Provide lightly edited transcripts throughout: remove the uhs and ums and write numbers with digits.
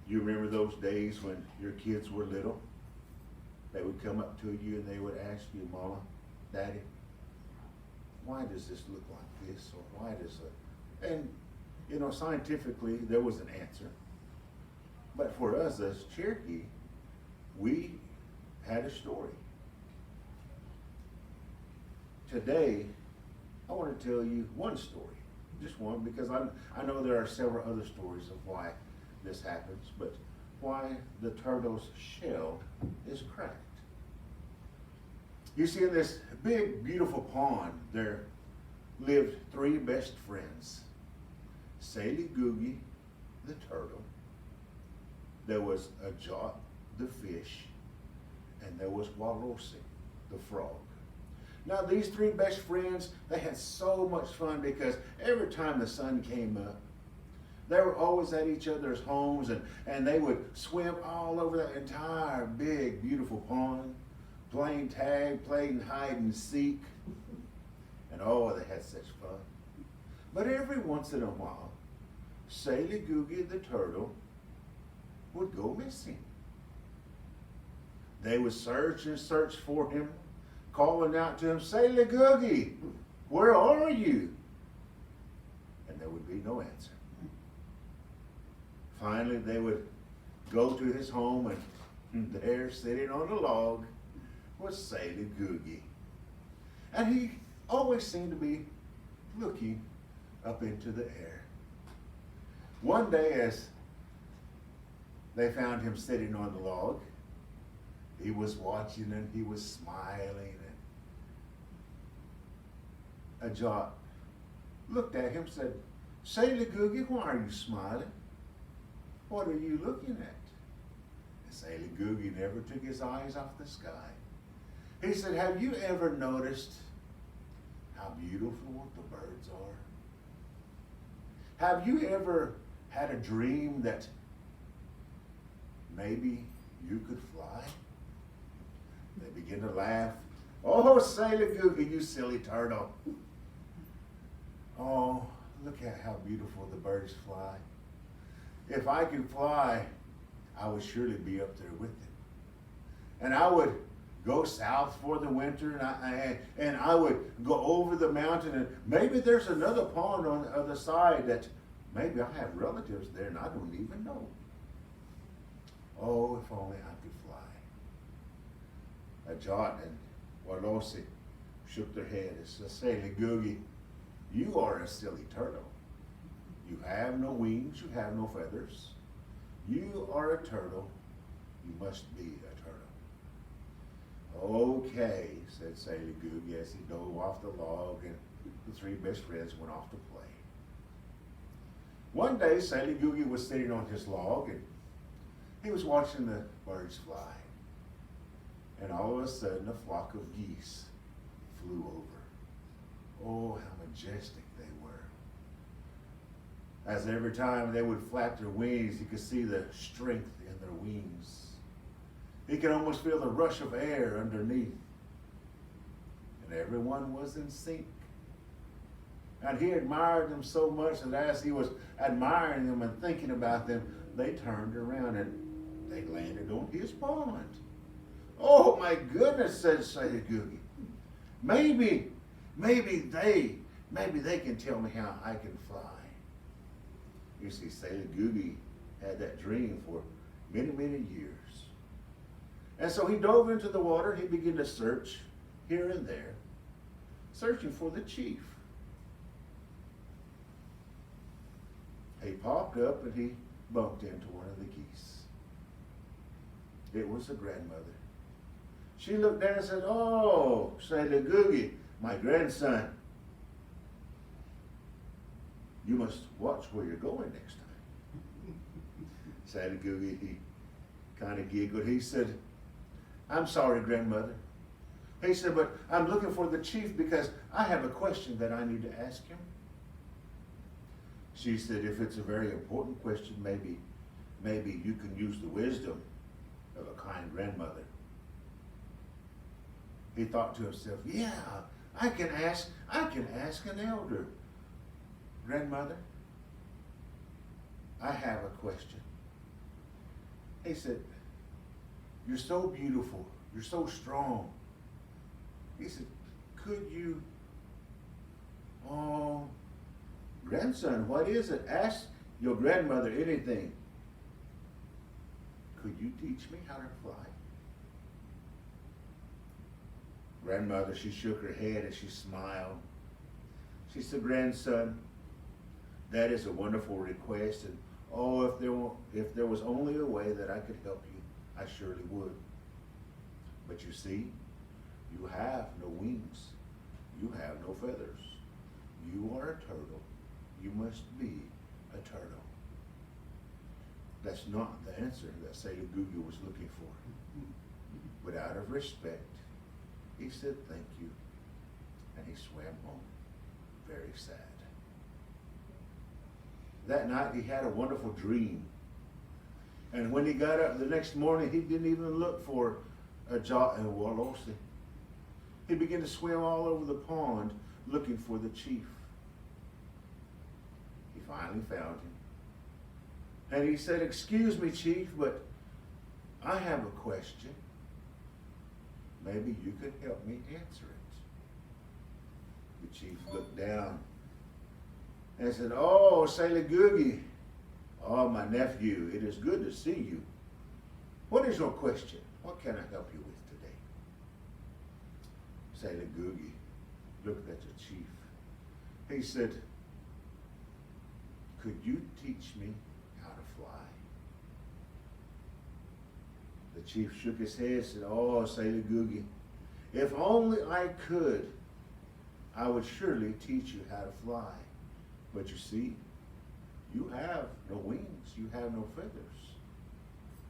You remember those days when your kids were little? They would come up to you and they would ask you, Mama, Daddy, why does this look like this? Or why does it? And, you know, scientifically, there was an answer. But for us as Cherokee, we had a story. Today, I want to tell you one story. Just one, because I know there are several other stories of why this happens, but why the turtle's shell is cracked. You see, in this big, beautiful pond, there lived three best friends. Sally Googie, the turtle. There was Ajot, the fish, and there was Warosi, the frog. Now, these three best friends, they had so much fun because every time the sun came up, they were always at each other's homes, and they would swim all over that entire big, beautiful pond, playing tag, playing hide and seek, and oh, they had such fun. But every once in a while, Sally Googie the turtle would go missing. They would search and search for him, calling out to him, Sally Googie, where are you? And there would be no answer. Finally, they would go to his home, and there, sitting on a log, was Sally Googie. And he always seemed to be looking up into the air. One day, as they found him sitting on the log, he was watching and he was smiling. And Ajot looked at him and said, Sally Googie, why are you smiling? What are you looking at? And Sally Googie never took his eyes off the sky. He said, have you ever noticed how beautiful the birds are? Have you ever had a dream that maybe you could fly? They begin to laugh. Oh, Sally Googie, you silly turtle. Oh, look at how beautiful the birds fly. If I could fly, I would surely be up there with them. And I would go south for the winter, and I would go over the mountain, and maybe there's another pond on the other side that maybe I have relatives there and I don't even know. Oh, if only I could fly. Ajot and Warosi shook their head and said, Sally Googie, you are a silly turtle. You have no wings, you have no feathers. You are a turtle. You must be a turtle. Okay, said Sally Googie as he dove off the log, and the three best friends went off to play. One day, Sally Googie was sitting on his log, and he was watching the birds fly. And all of a sudden, a flock of geese flew over. Oh, how majestic they were. As every time they would flap their wings, he could see the strength in their wings. He could almost feel the rush of air underneath. And everyone was in sync. And he admired them so much that as he was admiring them and thinking about them, they turned around and they landed on his pond. Oh my goodness, said Sally Googie. Maybe they can tell me how I can fly. You see, Sally Googie had that dream for many, many years. And so he dove into the water. He began to search here and there, searching for the chief. He popped up and he bumped into one of the geese. It was the grandmother. She looked down and said, oh, Sally Googie, my grandson, you must watch where you're going next time. Sally Googie, he kind of giggled. He said, I'm sorry, grandmother. He said, but I'm looking for the chief because I have a question that I need to ask him. She said, if it's a very important question, maybe you can use the wisdom of a kind grandmother. He thought to himself, yeah, I can ask an elder. Grandmother, I have a question. He said, you're so beautiful. You're so strong. He said, could you, oh, grandson, what is it? Ask your grandmother anything. Could you teach me how to fly? Grandmother, she shook her head and she smiled. She said, grandson, that is a wonderful request, and oh, if there was only a way that I could help you, I surely would. But you see, you have no wings. You have no feathers. You are a turtle. You must be a turtle. That's not the answer that Sailor Googie was looking for. But out of respect, he said thank you, and he swam home, very sad. That night he had a wonderful dream. And when he got up the next morning, he didn't even look for a Jot and a Wolosi. He began to swim all over the pond looking for the chief. He finally found him. And he said, excuse me, chief, but I have a question. Maybe you could help me answer it. The chief looked down and said, oh, Sailor Googie, oh, my nephew, it is good to see you. What is your question? What can I help you with today? Sailor Googie looked at the chief. He said, could you teach me how to fly? The chief shook his head and said, oh, Sailor Googie, if only I could, I would surely teach you how to fly. But you see, you have no wings, you have no feathers.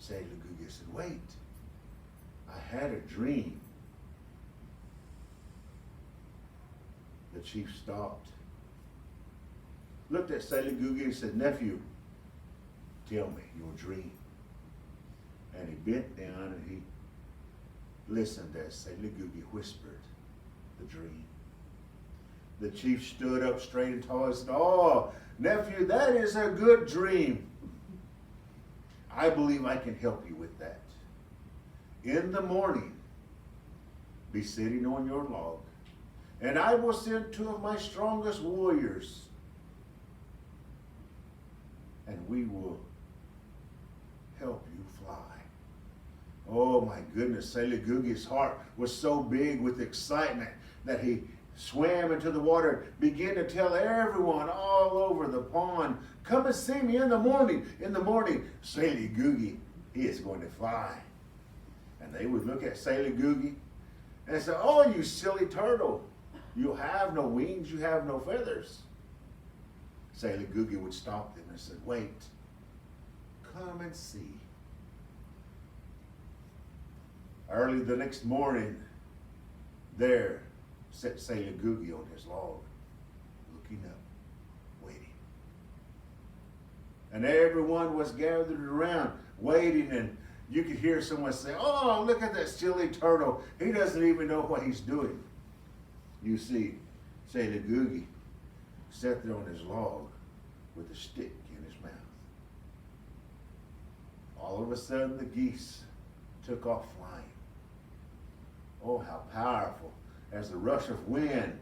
Sailor Googie said, wait, I had a dream. The chief stopped, looked at Sailor Googie and said, nephew, tell me your dream. And he bent down and he listened as Sailor Googie whispered the dream. The chief stood up straight and tall and said, oh, nephew, that is a good dream. I believe I can help you with that. In the morning, be sitting on your log, and I will send 2 of my strongest warriors, and we will help you fly. Oh my goodness, Sailor Googie's heart was so big with excitement that he swam into the water, began to tell everyone all over the pond, come and see me in the morning. In the morning, Sailor Googie, he is going to fly. And they would look at Sailor Googie and say, oh, you silly turtle. You have no wings, you have no feathers. Sailor Googie would stop them and say, wait, come and see. Early the next morning, there sat Sailor Googie on his log, looking up, waiting. And everyone was gathered around, waiting, and you could hear someone say, oh, look at that silly turtle. He doesn't even know what he's doing. You see, Sailor Googie sat there on his log with a stick in his mouth. All of a sudden, the geese took off flying. Oh, how powerful, as the rush of wind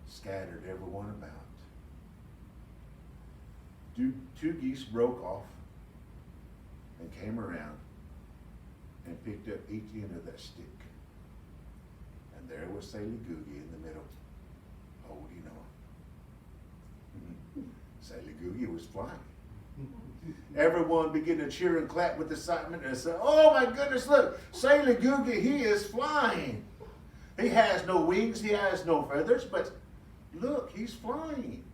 scattered everyone about. Two geese broke off and came around and picked up each end of that stick. And there was Sailor Googie in the middle, holding on. Sailor Googie was flying. Everyone began to cheer and clap with excitement and say, oh my goodness, look, Sailor Googie, he is flying. He has no wings, he has no feathers, but look, he's flying.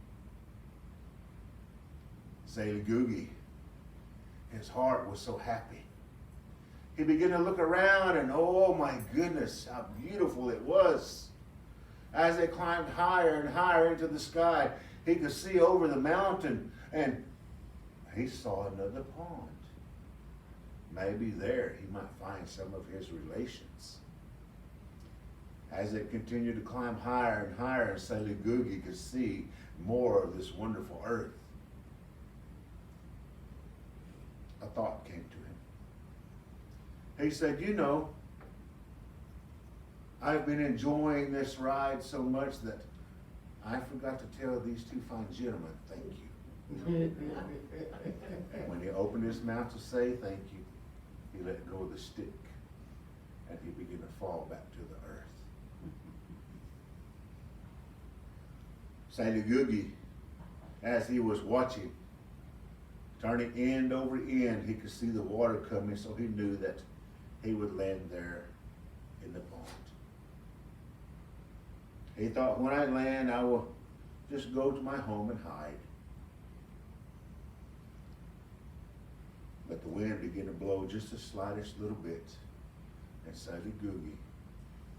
Sailor Googie, his heart was so happy. He began to look around and oh my goodness, how beautiful it was. As they climbed higher and higher into the sky, he could see over the mountain and he saw another pond. Maybe there he might find some of his relations. As they continued to climb higher and higher, Sailor Googie could see more of this wonderful earth. a thought came to him. He said, you know, I've been enjoying this ride so much that I forgot to tell these two fine gentlemen thank you. And when he opened his mouth to say thank you, he let go of the stick and he began to fall back to the earth. Sally Googie, as he was watching, turning end over end, he could see the water coming, so he knew that he would land there in the pond. He thought, when I land, I will just go to my home and hide. But the wind began to blow just the slightest little bit, and Sally Googie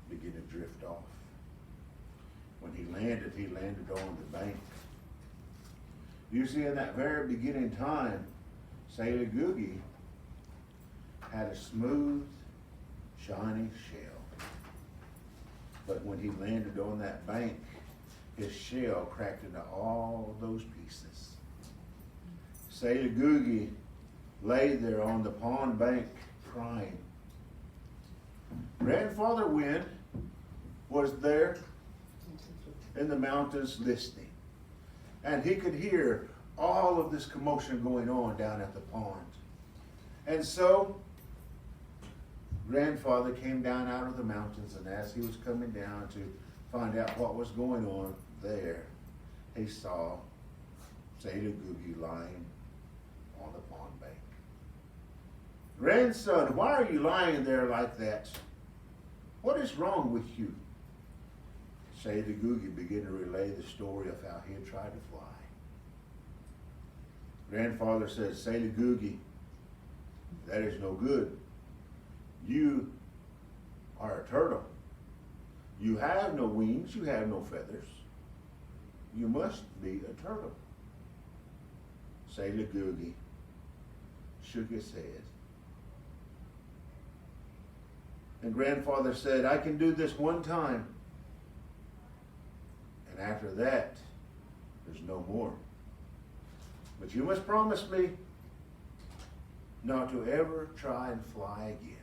began to drift off. When he landed on the bank. You see, in that very beginning time, Sally Googie had a smooth, shiny shell. But when he landed on that bank, his shell cracked into all those pieces. Sally Googie lay there on the pond bank crying. Grandfather Wind was there in the mountains listening. And he could hear all of this commotion going on down at the pond. And so, Grandfather came down out of the mountains, and as he was coming down to find out what was going on there, he saw Sally Googie lying on the pond bank. Grandson, why are you lying there like that? What is wrong with you? Sally Googie began to relay the story of how he had tried to fly. Grandfather said, Sally Googie, that is no good. You are a turtle. You have no wings, you have no feathers. You must be a turtle. Sally Googie shook his head. And Grandfather said, I can do this one time. And after that, there's no more. But you must promise me not to ever try and fly again.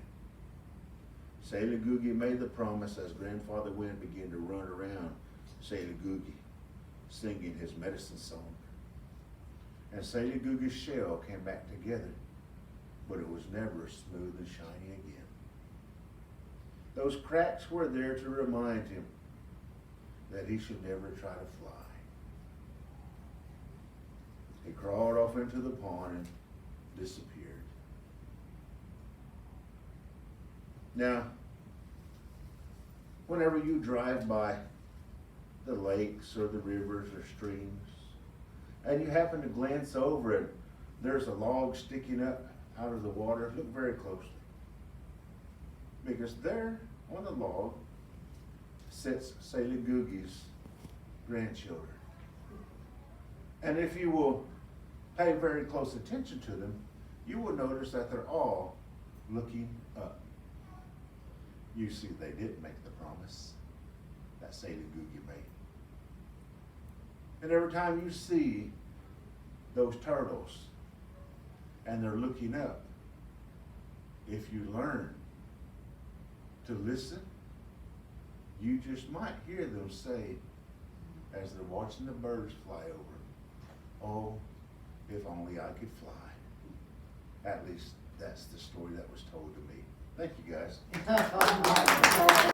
Sally Googie made the promise as Grandfather Wind began to run around Sally Googie, singing his medicine song. And Sally Googie's shell came back together, but it was never smooth and shiny again. Those cracks were there to remind him that he should never try to fly. He crawled off into the pond and disappeared. Now, whenever you drive by the lakes or the rivers or streams, and you happen to glance over and there's a log sticking up out of the water, look very closely. Because there on the log sits Sally Googie's grandchildren. And if you will pay very close attention to them, you will notice that they're all looking up. You see, they didn't make the promise that Sally Googie made. And every time you see those turtles and they're looking up, if you learn to listen, you just might hear them say, as they're watching the birds fly over, oh, if only I could fly. At least that's the story that was told to me. Thank you, guys.